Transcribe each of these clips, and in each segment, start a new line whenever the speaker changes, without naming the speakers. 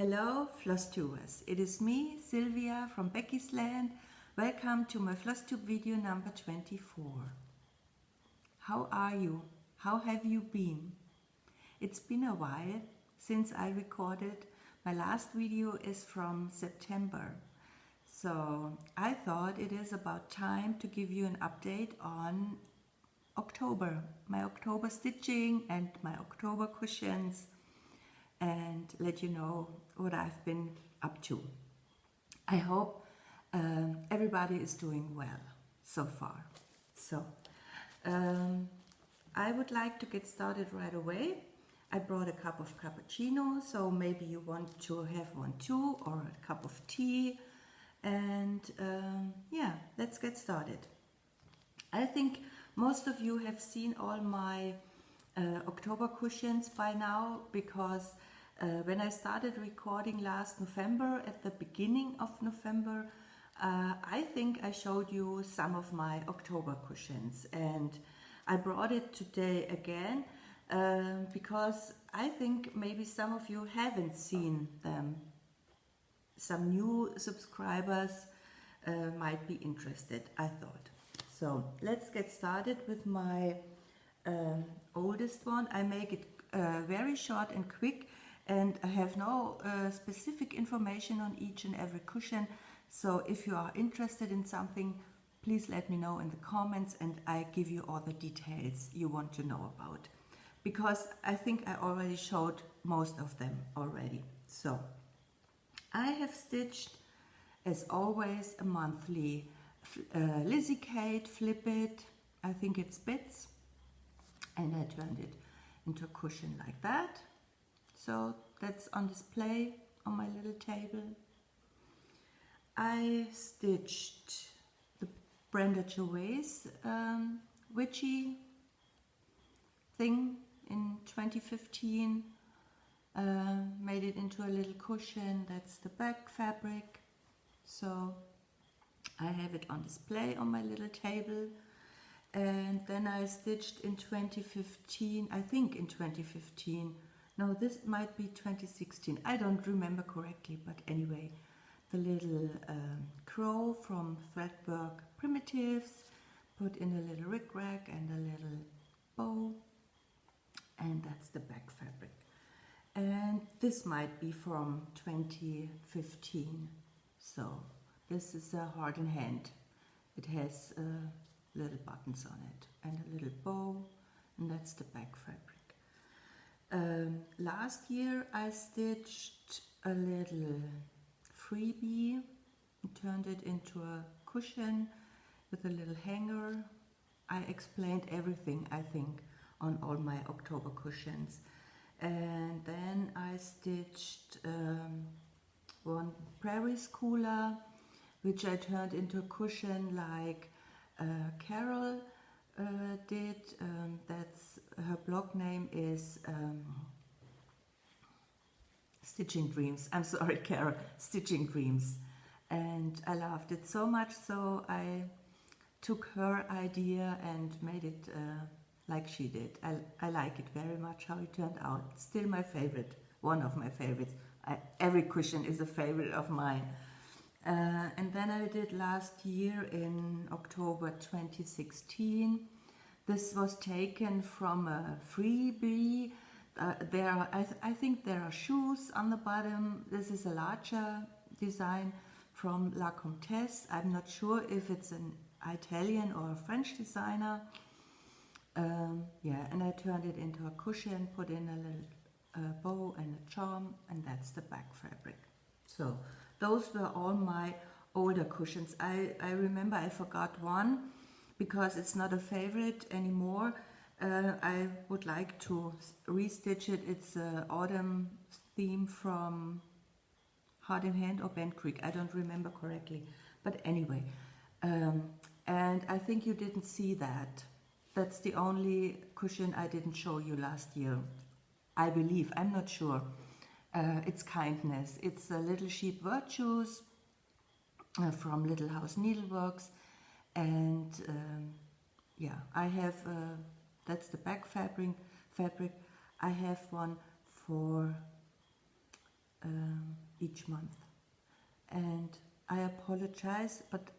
Hello Flosstubers, it is me, Sylvia from Becky's Land. Welcome to my Flosstube video number 24. How are you? How have you been? It's been a while since I recorded. My last video is from September. So I thought it is about time to give you an update on October, my October stitching and my October cushions, and let you know what I've been up to. I hope everybody is doing well so far. So I would like to get started right away. I brought a cup of cappuccino, so maybe you want to have one too, or a cup of tea, and yeah, let's get started. I think most of you have seen all my October cushions by now, because when I started recording last November, at the beginning of November, I think I showed you some of my October cushions, and I brought it today again because I think maybe some of you haven't seen them. Some new subscribers might be interested, I thought. So let's get started with my oldest one. I make it very short and quick, and I have no specific information on each and every cushion. So if you are interested in something, please let me know in the comments and I give you all the details you want to know about, because I think I already showed most of them already. So I have stitched, as always, a monthly Lizzie Kate Flip It. I think it's bits, and I turned it into a cushion like that. So that's on display on my little table. I stitched the Brenda Gervais witchy thing in 2015. Made it into a little cushion. That's the back fabric. So I have it on display on my little table. And then I stitched in 2015, I think in 2015, no, this might be 2016, I don't remember correctly, but anyway, the little crow from Threadwork Primitives, put in a little rickrack and a little bow, and that's the back fabric. And this might be from 2015, so this is a heart and hand. It has little buttons on it and a little bow, and that's the back fabric. Last year I stitched a little freebie and turned it into a cushion with a little hanger. I explained everything, I think, on all my October cushions. And then I stitched one Prairie Schooler, which I turned into a cushion like Carol did. That's her blog name is Stitching Dreams. I'm sorry, Carol, Stitching Dreams. And I loved it so much, so I took her idea and made it like she did. I like it very much how it turned out. It's still my favorite, one of my favorites. Every cushion is a favorite of mine. And then I did last year in October 2016. This was taken from a freebie. I think there are shoes on the bottom. This is a larger design from La Comtesse. I'm not sure if it's an Italian or a French designer. Yeah, and I turned it into a cushion, put in a little bow and a charm, and that's the back fabric. So those were all my older cushions. I remember I forgot one because it's not a favorite anymore. I would like to restitch it. It's an autumn theme from Heart in Hand or Bent Creek. I don't remember correctly. But anyway, and I think you didn't see that. That's the only cushion I didn't show you last year. I believe, I'm not sure. It's Kindness. It's a Little Sheep Virtues from Little House Needleworks, and yeah, I have that's the back fabric. I have one for each month. And I apologize, but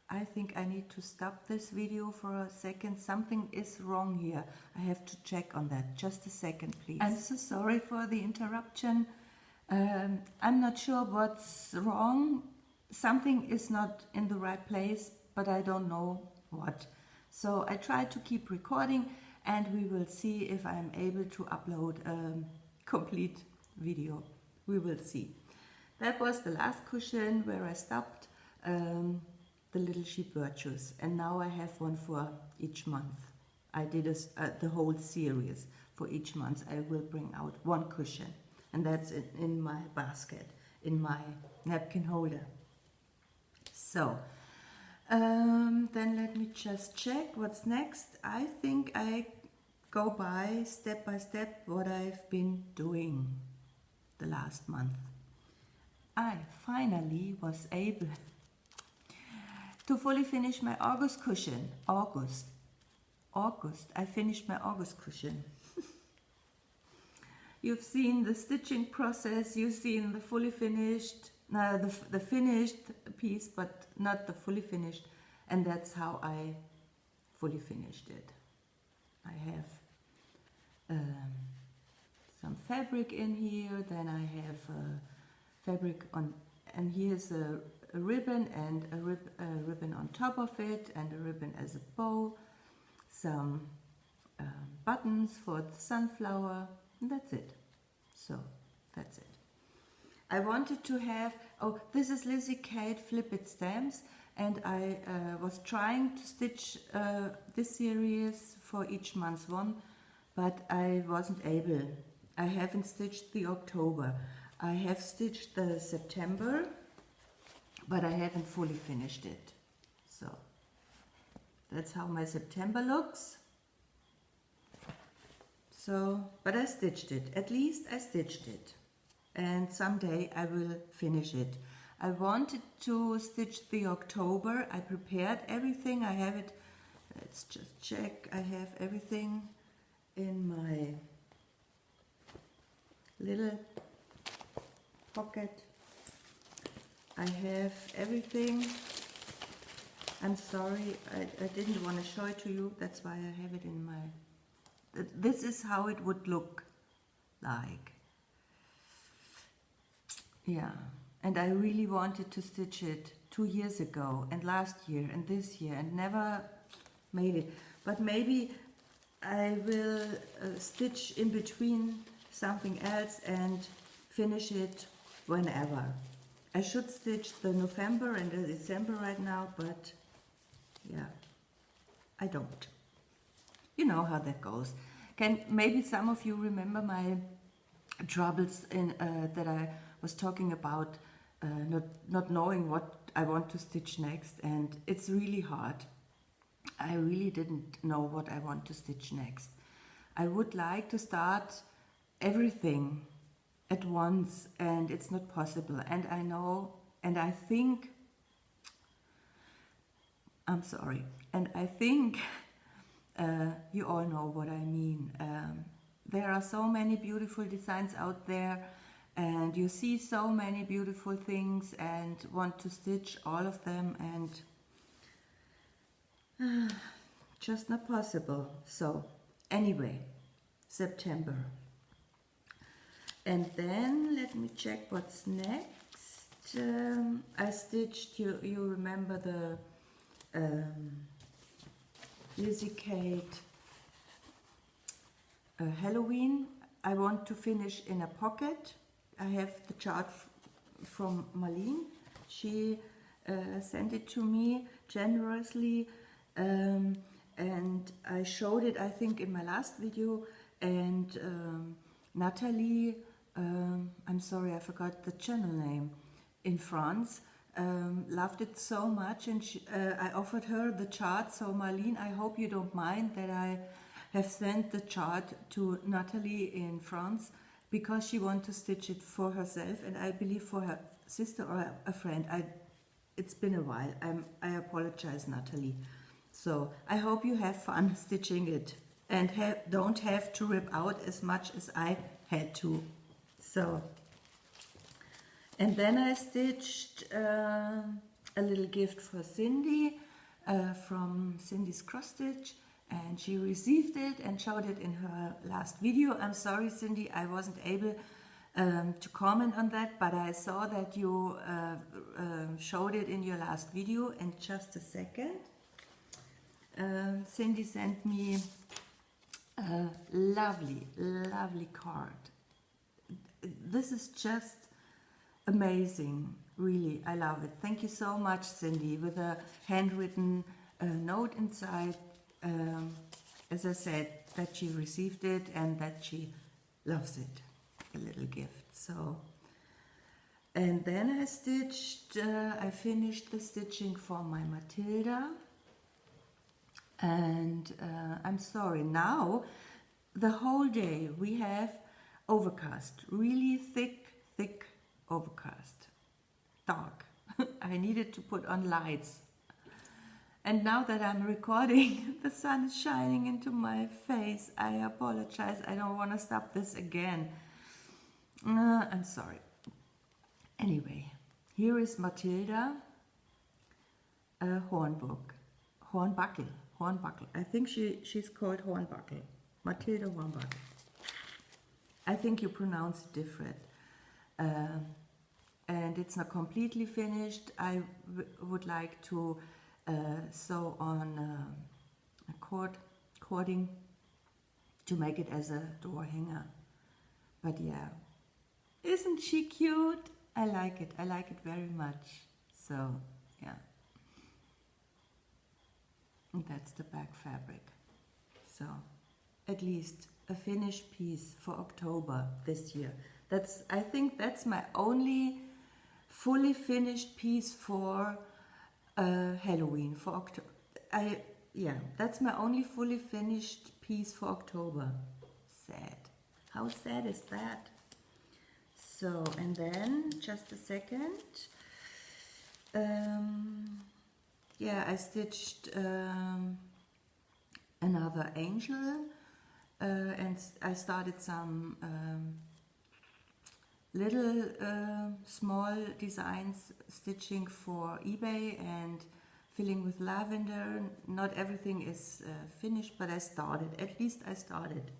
I think I need to stop this video for a second. Something is wrong here. I have to check on that. Just a second, please. I'm so sorry for the interruption. I'm not sure what's wrong. Something is not in the right place, but I don't know what. So I try to keep recording, and we will see if I'm able to upload a complete video. We will see. That was the last cushion where I stopped the Little Sheep Virtues, and now I have one for each month. I did the whole series. For each month I will bring out one cushion, and that's in my basket, in my napkin holder. So then let me just check what's next. I think I go by step what I've been doing the last month. I finally was able to fully finish my August cushion. August. I finished my August cushion. You've seen the stitching process, you've seen the fully finished, the finished piece, but not the fully finished. And that's how I fully finished it. I have some fabric in here, then I have fabric on, and here's a ribbon and a ribbon on top of it, and a ribbon as a bow, some buttons for the sunflower, and that's it. So that's it. I wanted to have, this is Lizzie Kate Flip It Stamps, and I was trying to stitch this series for each month's one, but I wasn't able. I haven't stitched the October. I have stitched the September, but I haven't fully finished it. So that's how my September looks. So, but I stitched it. At least I stitched it. And someday I will finish it. I wanted to stitch the October. I prepared everything. I have it. Let's just check. I have everything in my little pocket. I have everything. I'm sorry, I didn't want to show it to you. That's why I have it in my... This is how it would look like. Yeah, and I really wanted to stitch it 2 years ago, and last year, and this year, and never made it. But maybe I will stitch in between something else and finish it whenever. I should stitch the November and the December right now, but yeah, I don't. You know how that goes. Maybe some of you remember my troubles in that I was talking about, not knowing what I want to stitch next, and it's really hard. I really didn't know what I want to stitch next. I would like to start everything at once, and it's not possible. And I know, and I think, I'm sorry, and I think you all know what I mean. There are so many beautiful designs out there, and you see so many beautiful things and want to stitch all of them, and just not possible. So anyway, September. And then let me check what's next. I stitched, you remember the Lizzie Kate Halloween. I want to finish in a pocket. I have the chart from Marlene. She sent it to me generously, and I showed it, I think, in my last video. And Natalie, I'm sorry, I forgot the channel name, in France, loved it so much, and I offered her the chart. So Marlene, I hope you don't mind that I have sent the chart to Natalie in France, because she wants to stitch it for herself, and I believe for her sister or a friend. It's been a while. I apologize, Natalie. So I hope you have fun stitching it, and don't have to rip out as much as I had to. So And then I stitched a little gift for Cindy from Cindy's Cross Stitch, and she received it and showed it in her last video. I'm sorry, Cindy, I wasn't able to comment on that, but I saw that you showed it in your last video. In just a second, Cindy sent me a lovely, lovely card. This is just amazing, really. I love it. Thank you so much, Cindy, with a handwritten note inside. As I said, that she received it and that she loves it, a little gift. So, and then I stitched, I finished the stitching for my Matilda. And I'm sorry, now the whole day we have overcast, really thick overcast, dark. I needed to put on lights. And now that I'm recording, the sun is shining into my face. I apologize, I don't want to stop this again. I'm sorry. Anyway, here is Matilda, Hornbuckle. I think she's called Hornbuckle. Matilda Hornbuckle. I think you pronounce it different. And it's not completely finished. I would like to sew on a cording to make it as a door hanger. But yeah, isn't she cute? I like it very much. So yeah, and that's the back fabric. So at least a finished piece for October this year. I think that's my only fully finished piece for Halloween, for October. Yeah, that's my only fully finished piece for October. Sad. How sad is that? So, and then, just a second. Yeah, I stitched another angel, and I started some little small designs, stitching for eBay and filling with lavender. Not everything is finished, but I started. At least I started.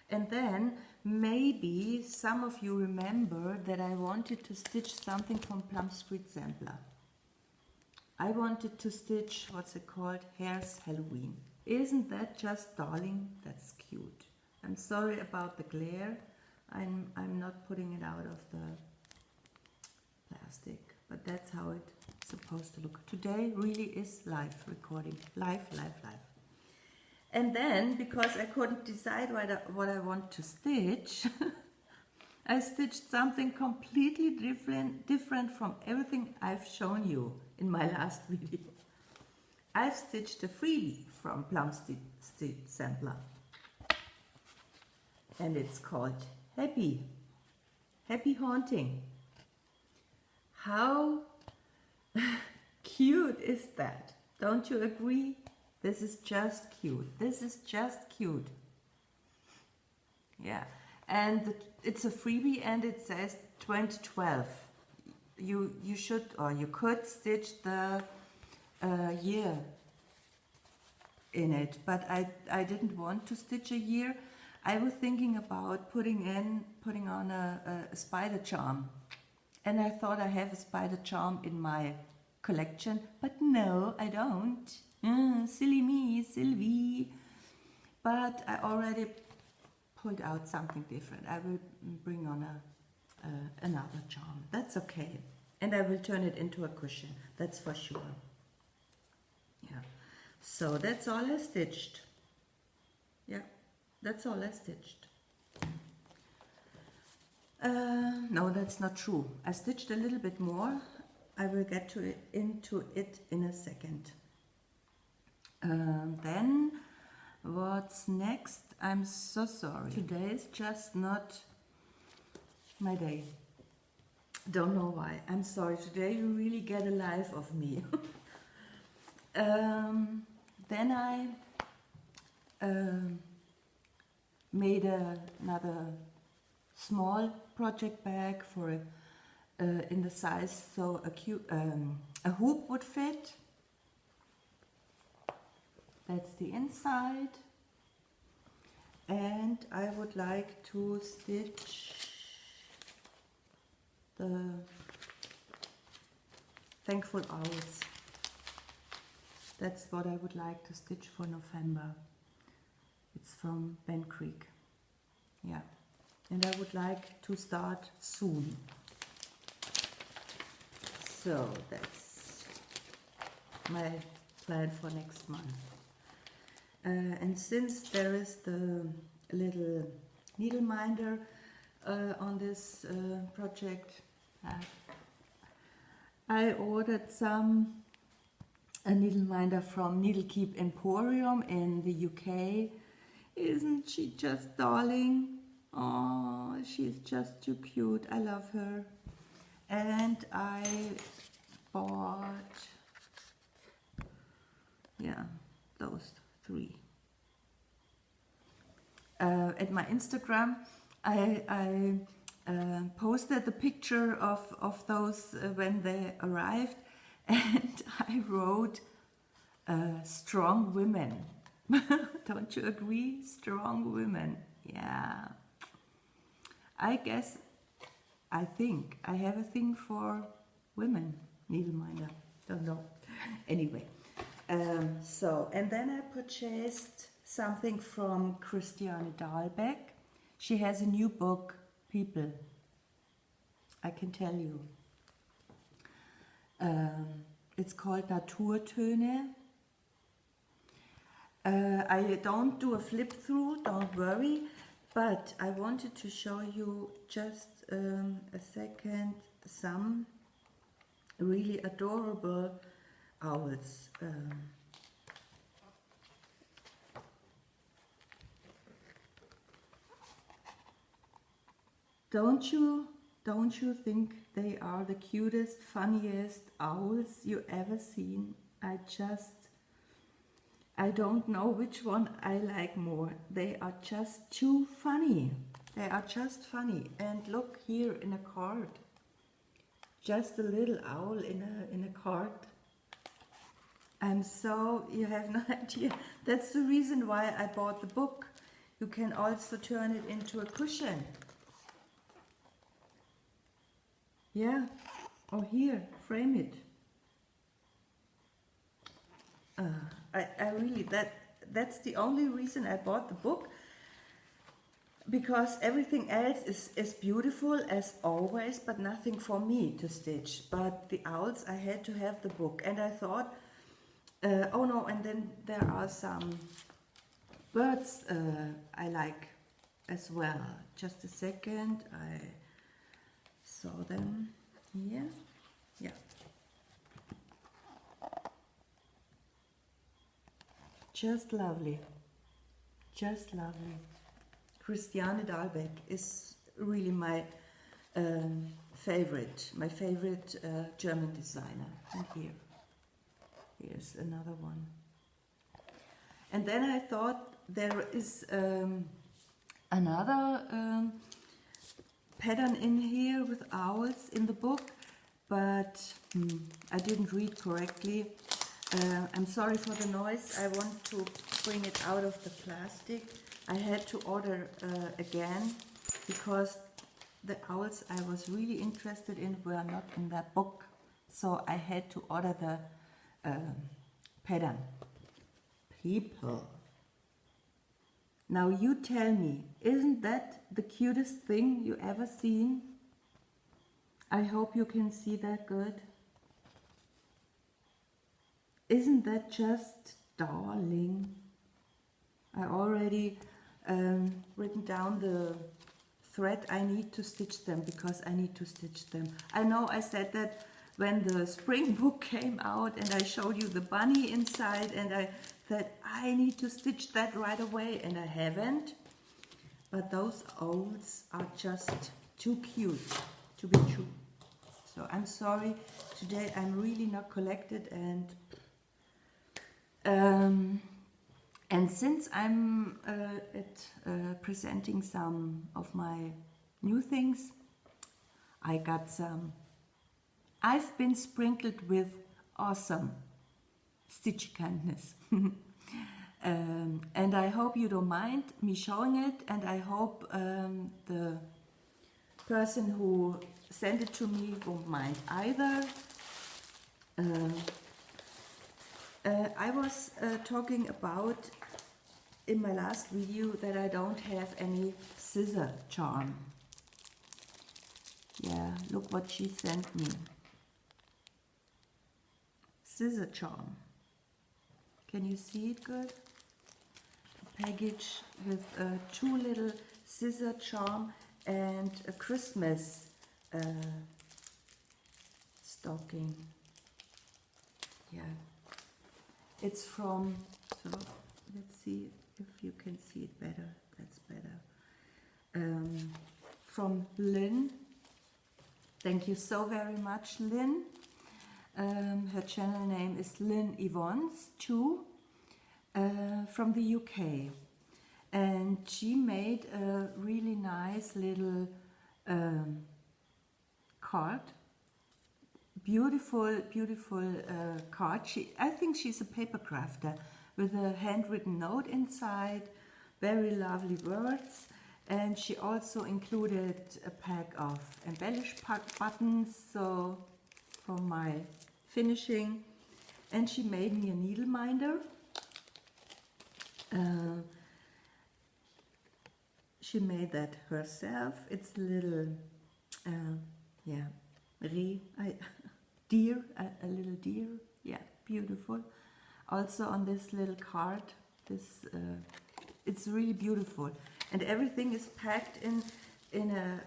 And then maybe some of you remember that I wanted to stitch something from Plum Street Sampler. I wanted to stitch, what's it called? Hare's Halloween. Isn't that just darling? That's cute. I'm sorry about the glare. I'm not putting it out of the plastic, but that's how it's supposed to look. Today really is live recording. Live. And then, because I couldn't decide what I want to stitch, I stitched something completely different from everything I've shown you in my last video. I've stitched a freebie from Plum Street Sampler. And it's called Happy Haunting. How cute is that? Don't you agree? This is just cute. This is just cute. Yeah, and it's a freebie and it says 2012. You should, or you could stitch the year in it, but I didn't want to stitch a year. I was thinking about putting on a spider charm, and I thought I have a spider charm in my collection, but no, I don't. Silly me, Sylvie. But I already pulled out something different. I will bring on another charm. That's okay, and I will turn it into a cushion. That's for sure. Yeah. So that's all I stitched. Yeah. That's all I stitched. No, that's not true. I stitched a little bit more. I will get into it in a second. Then, what's next? I'm so sorry. Today is just not my day. Don't know why. I'm sorry. Today you really get a life of me. Then I made another small project bag for in the size so a hoop would fit. That's the inside. And I would like to stitch the Thankful Owls. That's what I would like to stitch for November. It's from Ben Creek. Yeah. And I would like to start soon. So that's my plan for next month. And since there is the little needle minder on this project, I ordered a needle minder from Needle Keep Emporium in the UK. Isn't she just darling? Oh, she's just too cute. I love her. And I bought, yeah, those 3. At my Instagram, I posted the picture of those when they arrived, and I wrote, strong women. Don't you agree? Strong women. Yeah. I think I have a thing for women. Needle minder. Don't know. Anyway. And then I purchased something from Christiane Dahlbeck. She has a new book, people. I can tell you. It's called Naturtöne. I don't do a flip through, don't worry, but I wanted to show you just a second some really adorable owls. Don't you think they are the cutest, funniest owls you ever seen? I don't know which one I like more. They are just too funny. They are just funny. And look here in a card. Just a little owl in a card. You have no idea. That's the reason why I bought the book. You can also turn it into a cushion. Yeah, or here, frame it. I really, that's the only reason I bought the book, because everything else is beautiful as always, but nothing for me to stitch. But the owls, I had to have the book, and I thought, oh no, and then there are some birds I like as well. Just a second, I saw them here. Yeah. Just lovely. Just lovely. Christiane Dahlbeck is really my favorite German designer. And here's another one. And then I thought there is another pattern in here with owls in the book, but I didn't read correctly. I'm sorry for the noise. I want to bring it out of the plastic. I had to order again because the owls I was really interested in were not in that book. So I had to order the pattern. People. Now you tell me, isn't that the cutest thing you ever seen? I hope you can see that good. Isn't that just darling? I already written down the thread I need to stitch them, because I need to stitch them. I know I said that when the spring book came out and I showed you the bunny inside, and I said I need to stitch that right away, and I haven't. But those owls are just too cute to be true. So I'm sorry, today I'm really not collected, and since I'm presenting some of my new things, I got some I've been sprinkled with awesome stitch kindness. And I hope you don't mind me showing it, and I hope the person who sent it to me won't mind either. I was talking about in my last video that I don't have any scissor charm. Yeah, look what she sent me. Scissor charm. Can you see it good? A package with two little scissor charm and a Christmas stocking. Yeah, it's from, so let's see if you can see it better. That's better. From Lynn. Thank you so very much, Lynn. Her channel name is Lynn Yvonne's too, from the UK, and she made a really nice little card. Beautiful, beautiful card. I think she's a paper crafter with a handwritten note inside, very lovely words, and she also included a pack of embellish buttons, so for my finishing, and she made me a needle minder. She made that herself. It's a little, yeah, deer, a little deer. Yeah, beautiful. Also on this little card, this it's really beautiful, and everything is packed in a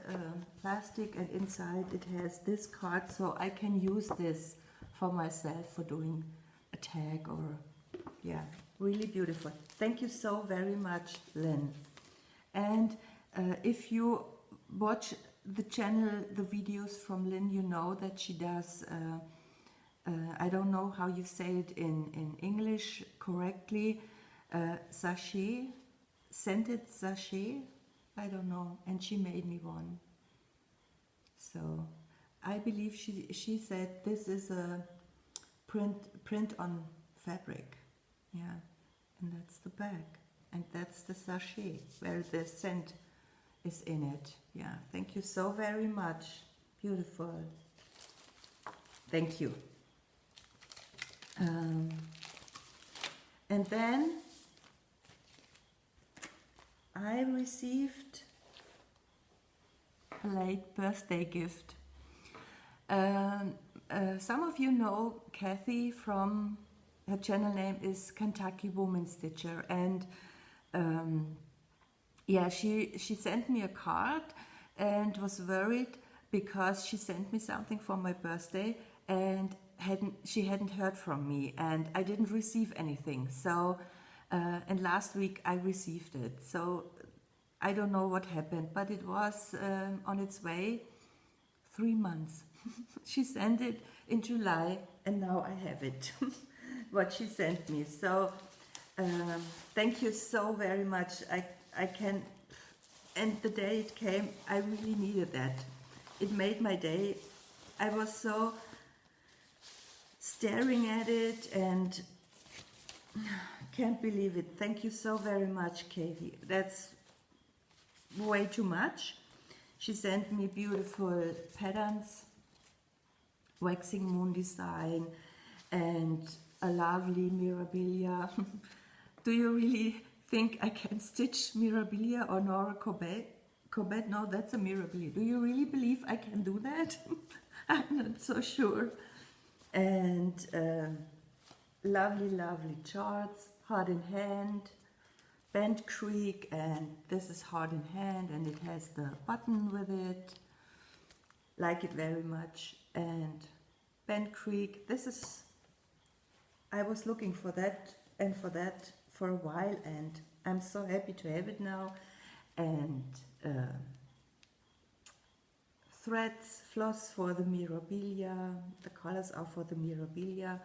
plastic, and inside it has this card, so I can use this for myself for doing a tag or, yeah, really beautiful. Thank you so very much, Lynn. And if you watch the channel, the videos from Lynn, you know that she does, I don't know how you say it in English correctly, sachet, scented sachet, I don't know, and she made me one. So I believe she said this is a print on fabric, yeah, and that's the bag, and that's the sachet where the scent is in it. Yeah, thank you so very much. Beautiful. Thank you. And then I received a late birthday gift. Some of you know Kathy from, her channel name is Kentucky Woman Stitcher, and yeah, she sent me a card and was worried because she sent me something for my birthday and she hadn't heard from me, and I didn't receive anything. So and last week I received it, so I don't know what happened, but it was on its way 3 months. She sent it in July, and now I have it. What she sent me. So thank you so very much. I can, and the day it came, I really needed that. It made my day. I was so staring at it and can't believe it. Thank you so very much, Katie. That's way too much. She sent me beautiful patterns, waxing moon design, and a lovely mirabilia. Do you really think I can stitch mirabilia or Nora Corbett? No, that's a mirabilia. Do you really believe I can do that? I'm not so sure. And lovely, lovely charts, heart in hand, Bent Creek, and this is heart in hand, and it has the button with it. Like it very much. And Bent Creek, this is, I was looking for that and for that for a while, and I'm so happy to have it now. And threads, floss for the mirabilia, the colors are for the mirabilia,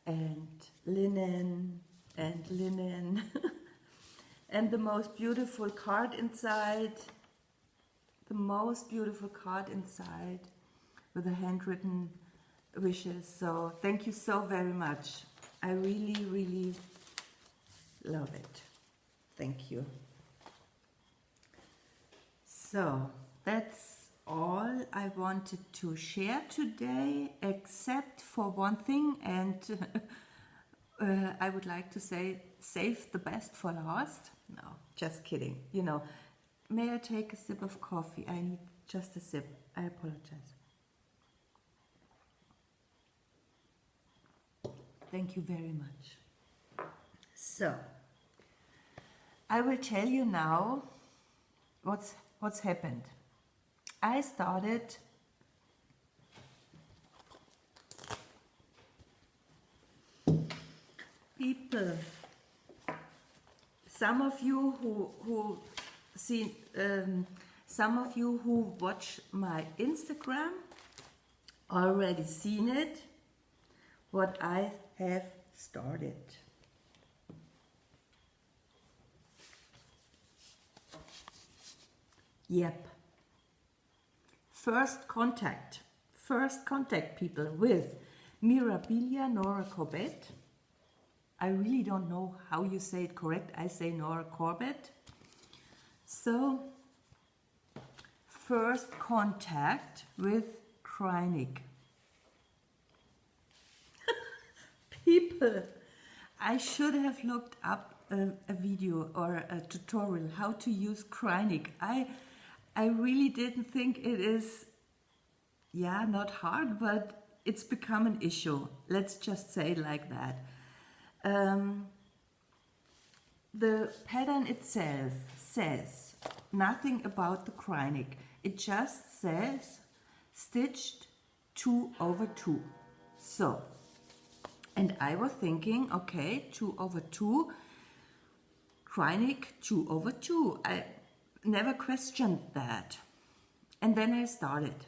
and linen, and and the most beautiful card inside, the most beautiful card inside with a handwritten wishes. So thank you so very much. I really, really love it. Thank you. So that's all I wanted to share today, except for one thing, and I would like to say, save the best for last. No, just kidding. You know, may I take a sip of coffee? I need just a sip. I apologize. Thank you very much. So, I will tell you now what's happened. I started people. Some of you who see, some of you who watch my Instagram already seen it. What I have started. Yep. First contact people with Mirabilia Nora Corbett. I really don't know how you say it correct. I say Nora Corbett. So, first contact with Kreinig. People, I should have looked up a video or a tutorial how to use Kreinig. I really didn't think it is, yeah, not hard, but it's become an issue. Let's just say it like that. The pattern itself says nothing about the Kreinig. It just says stitched 2/2. So, and I was thinking, okay, 2/2, Kreinig 2/2. I never questioned that. And then I started.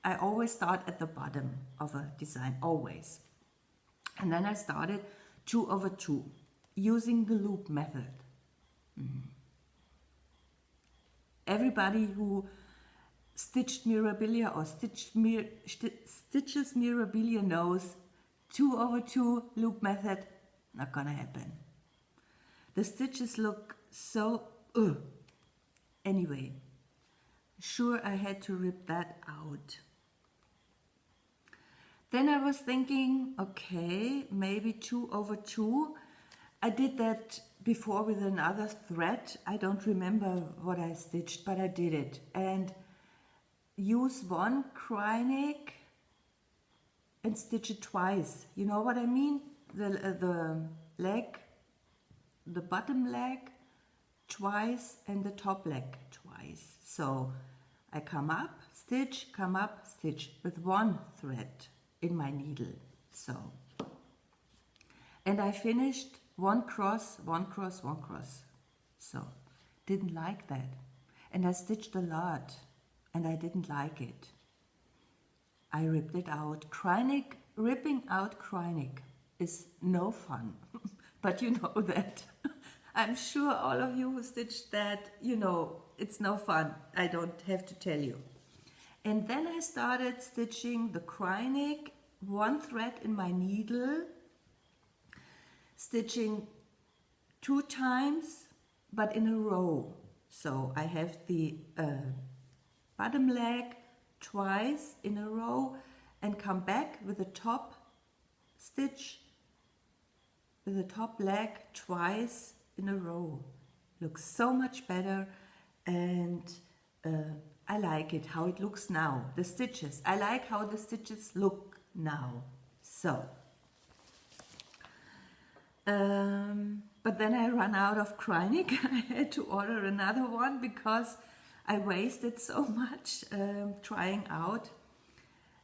I always start at the bottom of a design, always. And then I started 2/2 using the loop method. Everybody who stitched Mirabilia or stitches Mirabilia knows 2/2 loop method, not gonna happen. The stitches look so anyway, sure, I had to rip that out. Then I was thinking, okay, maybe 2/2. I did that before with another thread. I don't remember what I stitched, but I did it. And use one Kreinig and stitch it twice. You know what I mean? The leg, the bottom leg twice and the top leg twice. So I come up, stitch with one thread in my needle. So, and I finished one cross. So, didn't like that. And I stitched a lot and I didn't like it. I ripped it out. Ripping out Kreinig is no fun, but you know that. I'm sure all of you who stitched that, you know, it's no fun. I don't have to tell you. And then I started stitching the Kreinig, one thread in my needle, stitching 2 times, but in a row. So I have the bottom leg twice in a row and come back with the top stitch, with the top leg twice in a row. Looks so much better, and I like it how it looks now. The stitches, I like how the stitches look now. So but then I ran out of Kreinig. I had to order another one because I wasted so much trying out,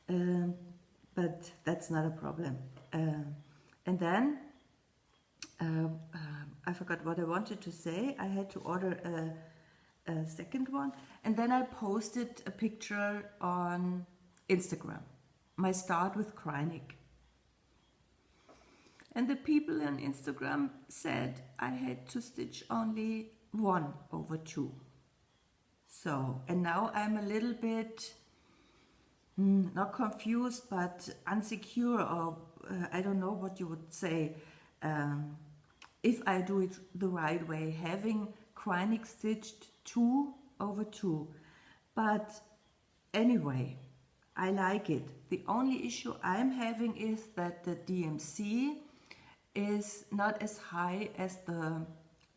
but that's not a problem. And then I forgot what I wanted to say. I had to order a second one, and then I posted a picture on Instagram, my start with Kreinig. And the people on Instagram said I had to stitch only 1/2. So, and now I'm a little bit, not confused, but insecure, or I don't know what you would say, if I do it the right way, having Kreinik stitched 2/2. But anyway, I like it. The only issue I'm having is that the DMC is not as high as the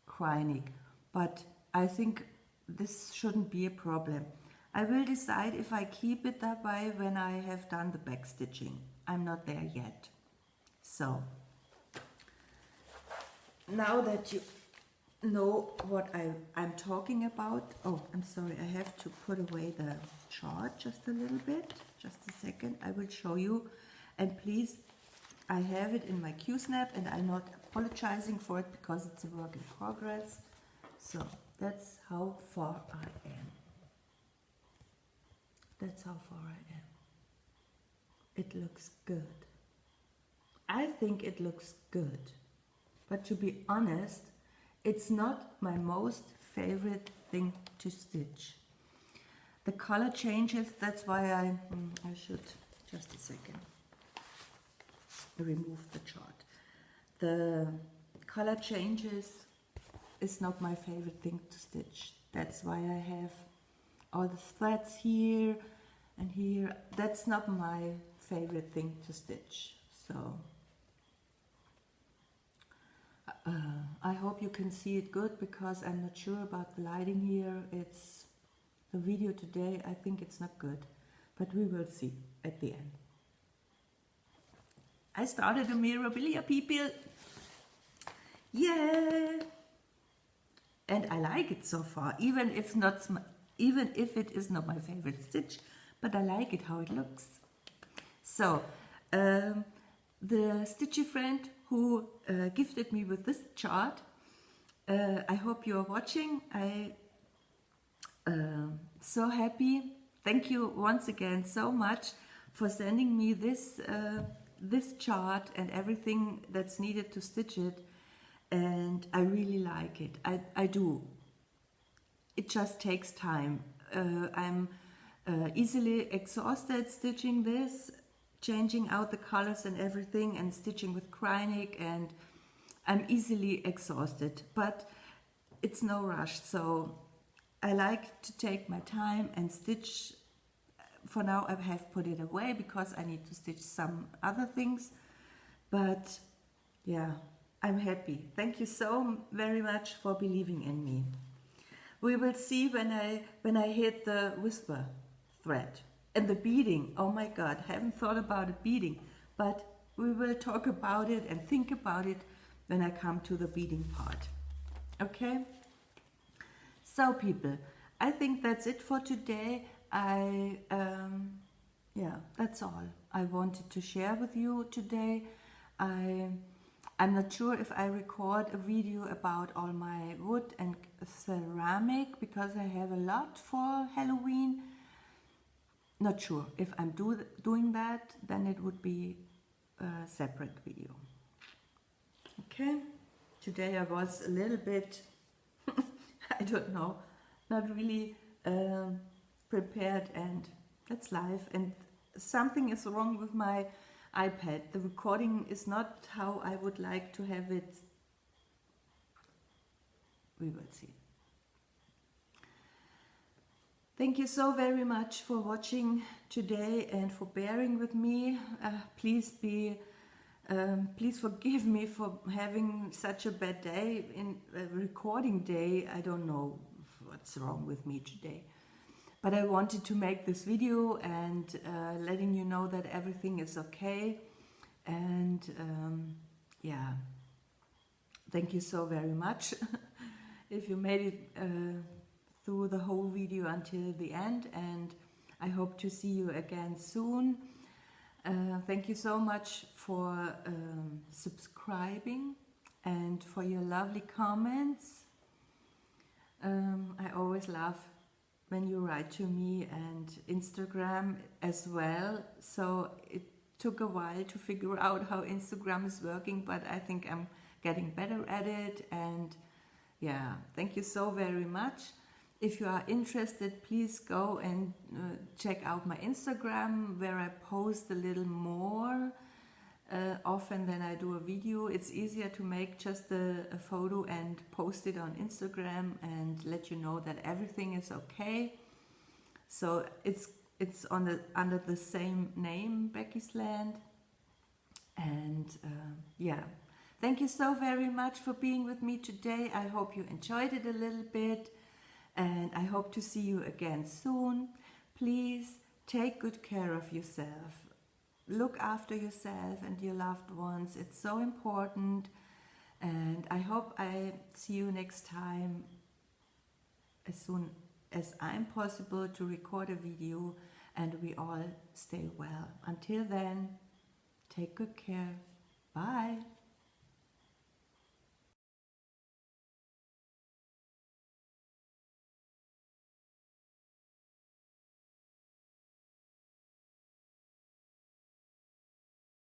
Kreinik, but I think this shouldn't be a problem. I will decide if I keep it that way when I have done the back stitching. I'm not there yet. So, now that you know what I'm talking about, oh, I'm sorry, I have to put away the chart just a little bit. Just a second, I will show you. And please, I have it in my Q-snap and I'm not apologizing for it because it's a work in progress. So, that's how far I am. That's how far I am. It looks good. I think it looks good. But to be honest, it's not my most favorite thing to stitch. The color changes, that's why I should, just a second, remove the chart. The color changes is not my favorite thing to stitch. That's why I have all the threads here and here. That's not my favorite thing to stitch. So I hope you can see it good, because I'm not sure about the lighting here. It's the video today, I think it's not good, but we will see at the end. I started a Mirabilia, people. Yeah, and I like it so far, even if it is not my favorite stitch, but I like it how it looks. So the stitchy friend who gifted me with this chart, I hope you are watching. I so happy. Thank you once again so much for sending me this this chart and everything that's needed to stitch it, and I really like it. I do. It just takes time. I'm easily exhausted stitching this, changing out the colors and everything, and stitching with Kreinik, and I'm easily exhausted, but it's no rush. So I like to take my time and stitch. For now I have put it away because I need to stitch some other things, but yeah, I'm happy. Thank you so very much for believing in me. We will see when I hit the whisper thread and the beading. Oh my god, haven't thought about a beading, but we will talk about it and think about it when I come to the beading part. Okay? So people, I think that's it for today. Yeah, that's all I wanted to share with you today. I'm not sure if I record a video about all my wood and ceramic, because I have a lot for Halloween. Not sure if I'm doing that, then it would be a separate video. Okay, today I was a little bit, I don't know, not really prepared, and that's life. And something is wrong with my iPad. The recording is not how I would like to have it. We will see. Thank you so very much for watching today and for bearing with me. Please forgive me for having such a bad day, in a recording day. I don't know what's wrong with me today. But I wanted to make this video and letting you know that everything is okay. And yeah, thank you so very much if you made it through the whole video until the end. And I hope to see you again soon. Thank you so much for subscribing and for your lovely comments. I always love when you write to me, and Instagram as well. So it took a while to figure out how Instagram is working, but I think I'm getting better at it. And yeah, thank you so very much. If you are interested, please go and check out my Instagram, where I post a little more often than I do a video. It's easier to make just a photo and post it on Instagram and let you know that everything is okay. So it's under the same name, Becky's Land. And yeah, thank you so very much for being with me today. I hope you enjoyed it a little bit, and I hope to see you again soon. Please take good care of yourself. Look after yourself and your loved ones. It's so important. And I hope I see you next time, as soon as I'm possible, to record a video, and we all stay well. Until then, take good care. Bye.